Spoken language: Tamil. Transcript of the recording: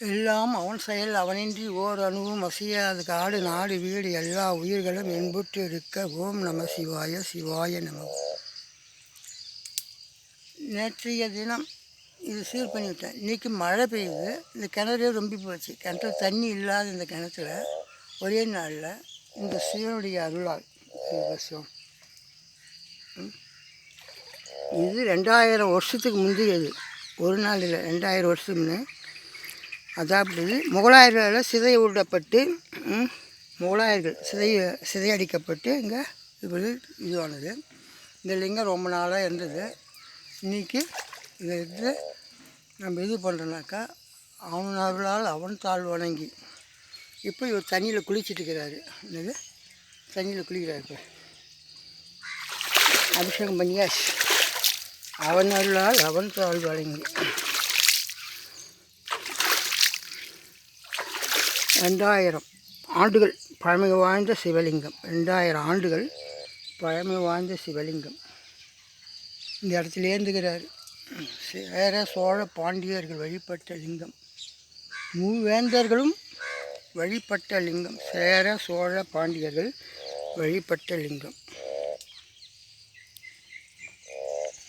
எல்லாம் அவன் செயல் அவனின்றி ஓர் அணுவும் அசையாது காடு நாடு வீடு எல்லா உயிர்களும் என்புற்று இருக்க. ஓம் நம சிவாய சிவாய நம. நேற்றைய தினம் இது சீர் பண்ணிவிட்டேன். இன்றைக்கி மழை பெய்யுது. இந்த கிணறே ரொம்பி போச்சு. கிணத்துல தண்ணி இல்லாத இந்த கிணத்துல ஒரே நாளில் இந்த சிவனுடைய அருளால் இது 2000 வருஷத்துக்கு முந்தையது. ஒரு நாள் இல்லை, 2000 வருஷத்துக்கு முன்னே. அதாவது முகலாயர்களால் சிதையுடப்பட்டு முகலாயர்கள் சிதையடிக்கப்பட்டு இங்கே இப்படி இதுவானது. இந்த லிங்கம் ரொம்ப நாளாக இருந்தது. இன்றைக்கி இதை எடுத்து நம்ம இது பண்ணுறோன்னாக்கா அவன் அருளால் அவன் தாழ் வணங்கி இப்போ இவர் தண்ணியில் குளிச்சுட்டு இருக்கிறாரு. என்னது தண்ணியில் குளிக்கிறார். இப்போ அபிஷேகம் பண்ணியாச்சு. அவன் அருளால் அவன் தாழ் வணங்கி 2000 ஆண்டுகள் பழமை வாய்ந்த சிவலிங்கம். 2000 ஆண்டுகள் பழமை வாய்ந்த சிவலிங்கம் இந்த இடத்துல ஏந்துகிறார். சேர சோழ பாண்டியர்கள் வழிபட்ட லிங்கம். மூவேந்தர்களும் வழிபட்ட லிங்கம். சேர சோழ பாண்டியர்கள் வழிபட்ட லிங்கம்.